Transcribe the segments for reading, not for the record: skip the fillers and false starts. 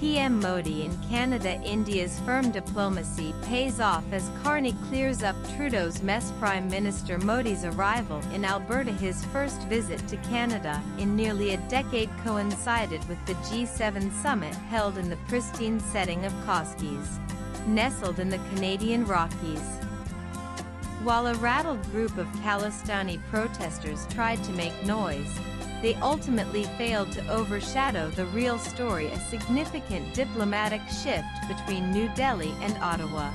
PM Modi in Canada. India's firm diplomacy pays off as Carney clears up Trudeau's mess. Prime Minister Modi's arrival in Alberta, his first visit to Canada in nearly a decade, coincided with the G7 summit held in the pristine setting of Cascais, nestled in the Canadian Rockies. While a rattled group of Khalistani protesters tried to make noise, they ultimately failed to overshadow the real story: a significant diplomatic shift between New Delhi and Ottawa.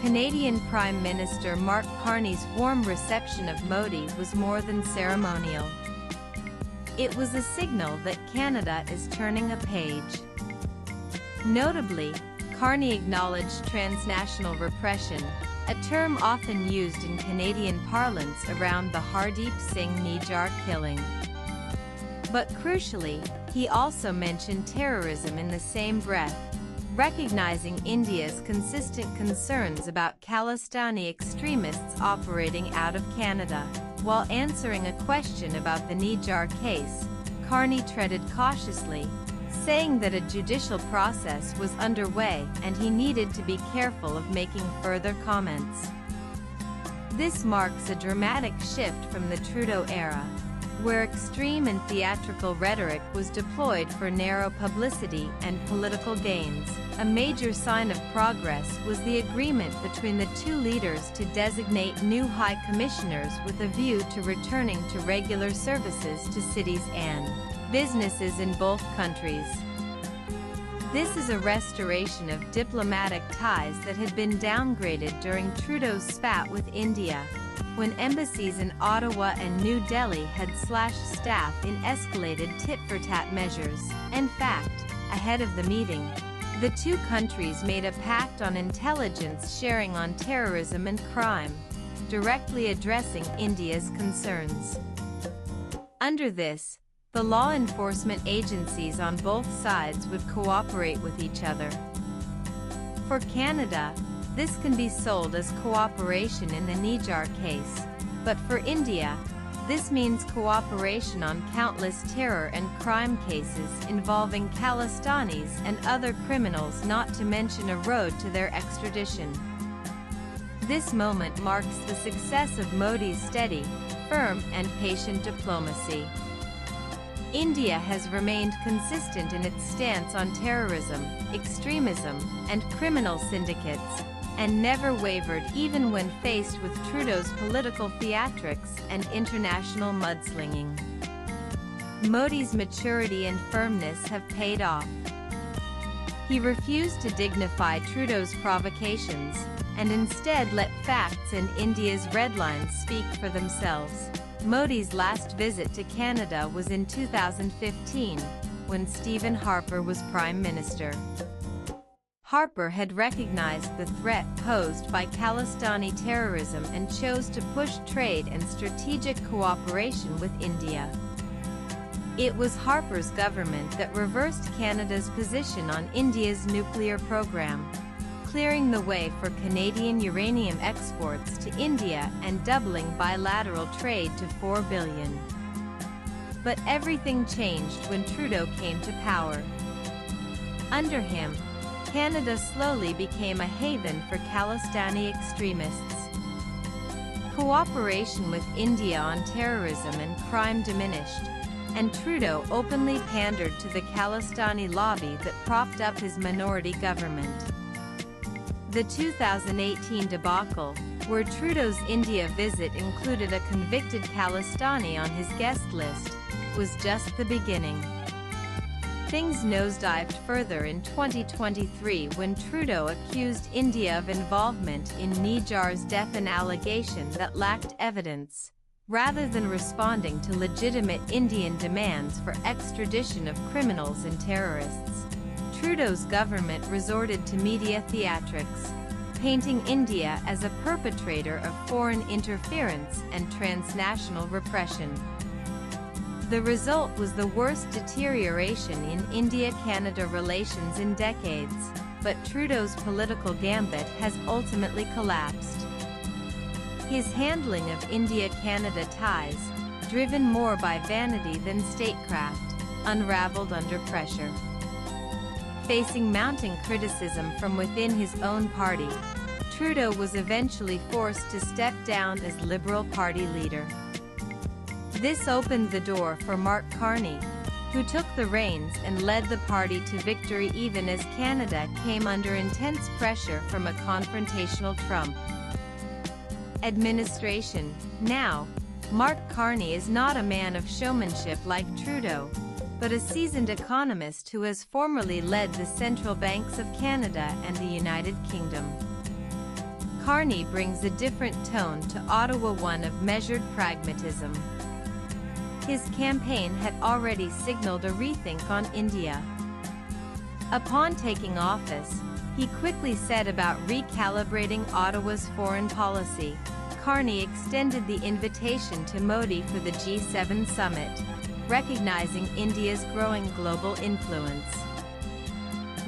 Canadian Prime Minister Mark Carney's warm reception of Modi was more than ceremonial. It was a signal that Canada is turning a page. Notably, Carney acknowledged transnational repression, a term often used in Canadian parlance around the Hardeep Singh Nijjar killing. But crucially, he also mentioned terrorism in the same breath, recognizing India's consistent concerns about Khalistani extremists operating out of Canada. While answering a question about the Nijjar case, Carney treaded cautiously, saying that a judicial process was underway and he needed to be careful of making further comments. This marks a dramatic shift from the Trudeau era, where extreme and theatrical rhetoric was deployed for narrow publicity and political gains. A major sign of progress was the agreement between the two leaders to designate new high commissioners with a view to returning to regular services to cities and businesses in both countries. This is a restoration of diplomatic ties that had been downgraded during Trudeau's spat with India, when embassies in Ottawa and New Delhi had slashed staff in escalated tit-for-tat measures. In fact, ahead of the meeting, the two countries made a pact on intelligence sharing on terrorism and crime, directly addressing India's concerns. Under this, the law enforcement agencies on both sides would cooperate with each other. For Canada, this can be sold as cooperation in the Nijjar case, but for India, this means cooperation on countless terror and crime cases involving Khalistanis and other criminals, not to mention a road to their extradition. This moment marks the success of Modi's steady, firm, and patient diplomacy. India has remained consistent in its stance on terrorism, extremism, and criminal syndicates, and never wavered even when faced with Trudeau's political theatrics and international mudslinging. Modi's maturity and firmness have paid off. He refused to dignify Trudeau's provocations, and instead let facts and India's red lines speak for themselves. Modi's last visit to Canada was in 2015, when Stephen Harper was Prime Minister. Harper had recognized the threat posed by Khalistani terrorism and chose to push trade and strategic cooperation with India. It was Harper's government that reversed Canada's position on India's nuclear program, clearing the way for Canadian uranium exports to India and doubling bilateral trade to $4 billion. But everything changed when Trudeau came to power. Under him, Canada slowly became a haven for Khalistani extremists. Cooperation with India on terrorism and crime diminished, and Trudeau openly pandered to the Khalistani lobby that propped up his minority government. The 2018 debacle, where Trudeau's India visit included a convicted Khalistani on his guest list, was just the beginning. Things nosedived further in 2023 when Trudeau accused India of involvement in Nijjar's death, an allegation that lacked evidence. Rather than responding to legitimate Indian demands for extradition of criminals and terrorists, Trudeau's government resorted to media theatrics, painting India as a perpetrator of foreign interference and transnational repression. The result was the worst deterioration in India-Canada relations in decades, but Trudeau's political gambit has ultimately collapsed. His handling of India-Canada ties, driven more by vanity than statecraft, unraveled under pressure. Facing mounting criticism from within his own party, Trudeau was eventually forced to step down as Liberal Party leader. This opened the door for Mark Carney, who took the reins and led the party to victory even as Canada came under intense pressure from a confrontational Trump administration. Now, Mark Carney is not a man of showmanship like Trudeau, but a seasoned economist who has formerly led the central banks of Canada and the United Kingdom. Carney brings a different tone to Ottawa, one of measured pragmatism. His campaign had already signaled a rethink on India. Upon taking office, he quickly set about recalibrating Ottawa's foreign policy. Carney extended the invitation to Modi for the G7 summit, recognizing India's growing global influence.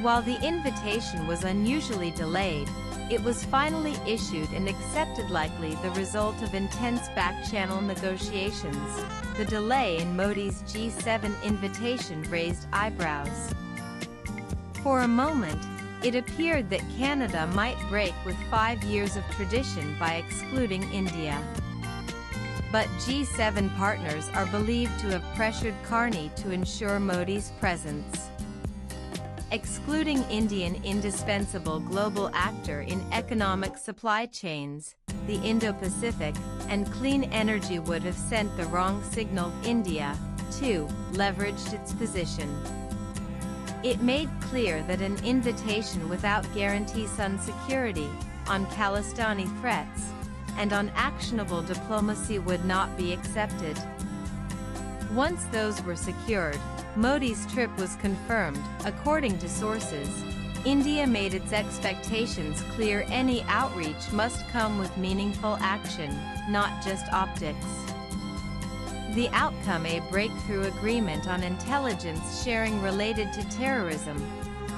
While the invitation was unusually delayed, it was finally issued and accepted, likely the result of intense back-channel negotiations. The delay in Modi's G7 invitation raised eyebrows. For a moment, it appeared that Canada might break with 5 years of tradition by excluding India. But G7 partners are believed to have pressured Carney to ensure Modi's presence. Excluding India, an indispensable global actor in economic supply chains, the Indo-Pacific, and clean energy, would have sent the wrong signal. India, too, leveraged its position. It made clear that an invitation without guarantees on security, on Khalistani threats, and on actionable diplomacy would not be accepted. Once those were secured, Modi's trip was confirmed. According to sources, India made its expectations clear: any outreach must come with meaningful action, not just optics. The outcome: a breakthrough agreement on intelligence sharing related to terrorism,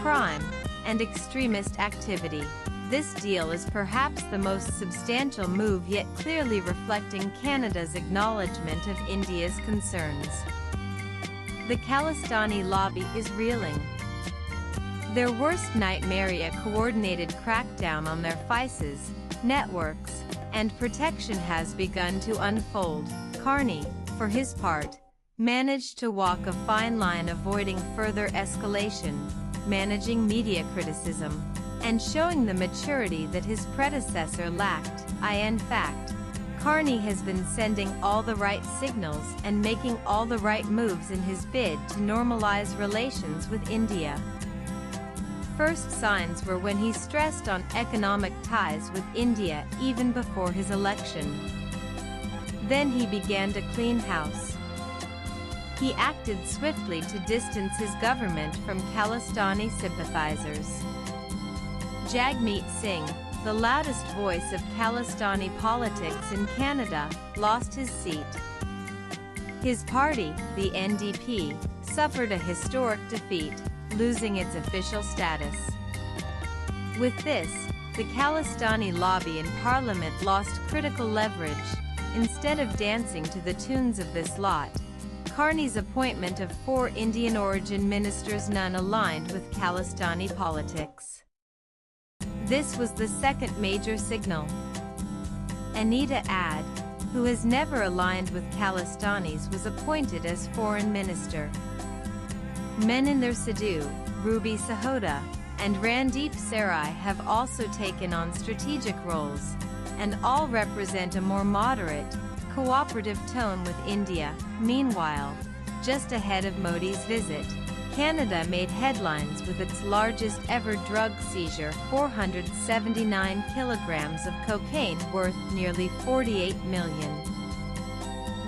crime, and extremist activity. This deal is perhaps the most substantial move yet, clearly reflecting Canada's acknowledgement of India's concerns. The Khalistani lobby is reeling. Their worst nightmare: a coordinated crackdown on their vices, networks, and protection has begun to unfold. Carney, for his part, managed to walk a fine line, avoiding further escalation, managing media criticism, and showing the maturity that his predecessor lacked. In fact, Carney has been sending all the right signals and making all the right moves in his bid to normalize relations with India. First signs were when he stressed on economic ties with India even before his election. Then he began to clean house. He acted swiftly to distance his government from Khalistani sympathizers. Jagmeet Singh, the loudest voice of Khalistani politics in Canada, lost his seat. His party, the NDP, suffered a historic defeat, losing its official status. With this, the Khalistani lobby in Parliament lost critical leverage. Instead of dancing to the tunes of this lot, Carney's appointment of 4 Indian-origin ministers, none aligned with Khalistani politics. This was the second major signal. Anita Ad, who has never aligned with Khalistanis, was appointed as foreign minister. Meninder Sidhu, Ruby Sahota, and Randeep Sarai have also taken on strategic roles, and all represent a more moderate, cooperative tone with India. Meanwhile, just ahead of Modi's visit, Canada made headlines with its largest ever drug seizure: 479 kilograms of cocaine worth nearly $48 million.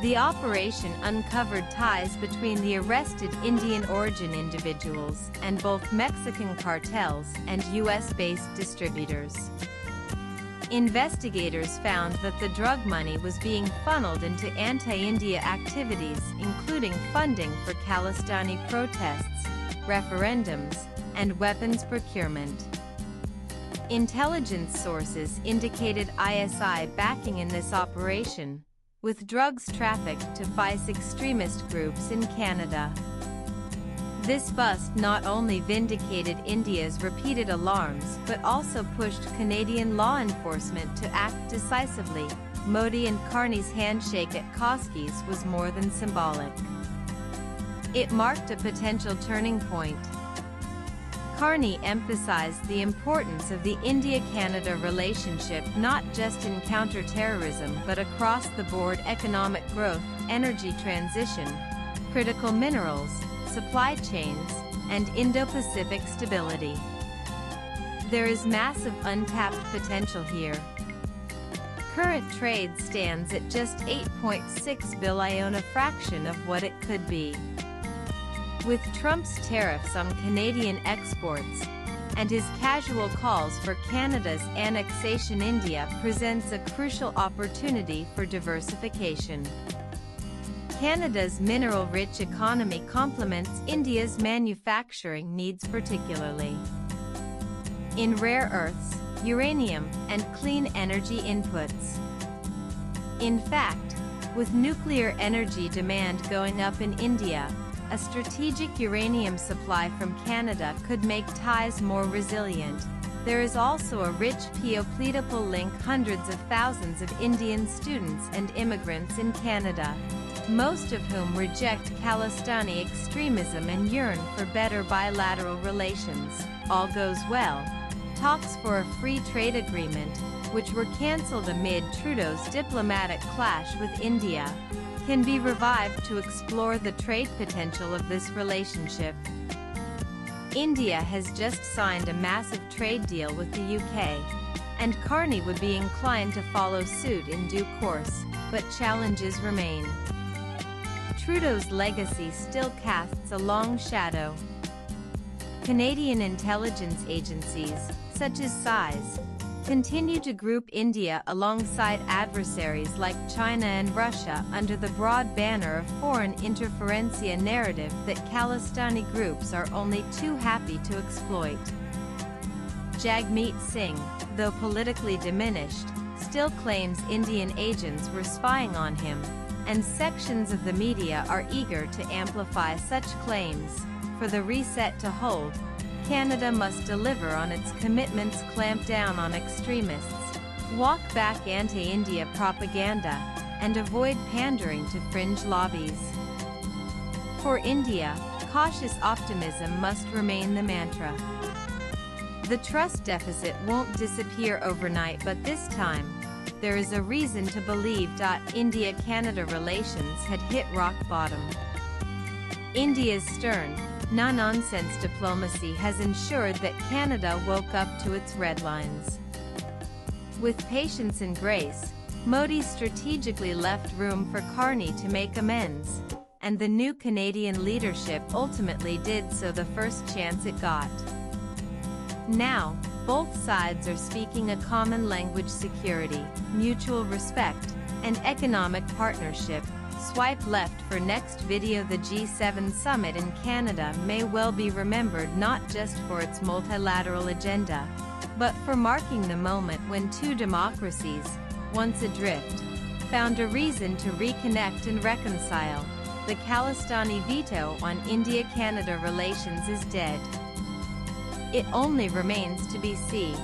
The operation uncovered ties between the arrested Indian-origin individuals and both Mexican cartels and US-based distributors. Investigators found that the drug money was being funneled into anti-India activities, including funding for Khalistani protests, referendums, and weapons procurement. Intelligence sources indicated ISI backing in this operation, with drugs trafficked to fight extremist groups in Canada. This bust not only vindicated India's repeated alarms but also pushed Canadian law enforcement to act decisively. Modi and Carney's handshake at Koski's was more than symbolic. It marked a potential turning point. Carney emphasized the importance of the India-Canada relationship not just in counter-terrorism but across-the-board economic growth, energy transition, critical minerals, supply chains, and Indo-Pacific stability. There is massive untapped potential here. Current trade stands at just $8.6 billion, a fraction of what it could be. With Trump's tariffs on Canadian exports and his casual calls for Canada's annexation, India presents a crucial opportunity for diversification. Canada's mineral-rich economy complements India's manufacturing needs, particularly in rare earths, uranium, and clean energy inputs. In fact, with nuclear energy demand going up in India, a strategic uranium supply from Canada could make ties more resilient. There is also a rich geopolitical link: hundreds of thousands of Indian students and immigrants in Canada, most of whom reject Khalistani extremism and yearn for better bilateral relations. All goes well, talks for a free trade agreement, which were cancelled amid Trudeau's diplomatic clash with India, can be revived to explore the trade potential of this relationship. India has just signed a massive trade deal with the UK, and Carney would be inclined to follow suit in due course, but challenges remain. Trudeau's legacy still casts a long shadow. Canadian intelligence agencies, such as SISE, continue to group India alongside adversaries like China and Russia under the broad banner of foreign interference, a narrative that Khalistani groups are only too happy to exploit. Jagmeet Singh, though politically diminished, still claims Indian agents were spying on him, and sections of the media are eager to amplify such claims. For the reset to hold, Canada must deliver on its commitments, clamp down on extremists, walk back anti-India propaganda, and avoid pandering to fringe lobbies. For India, cautious optimism must remain the mantra. The trust deficit won't disappear overnight, but this time, there is a reason to believe India-Canada relations had hit rock bottom. India's stern, no-nonsense diplomacy has ensured that Canada woke up to its red lines. With patience and grace, Modi strategically left room for Carney to make amends, and the new Canadian leadership ultimately did so the first chance it got. Now, both sides are speaking a common language: security, mutual respect, and economic partnership. Swipe left for next video. The G7 summit in Canada may well be remembered not just for its multilateral agenda, but for marking the moment when two democracies, once adrift, found a reason to reconnect and reconcile. The Khalistani veto on India-Canada relations is dead. It only remains to be seen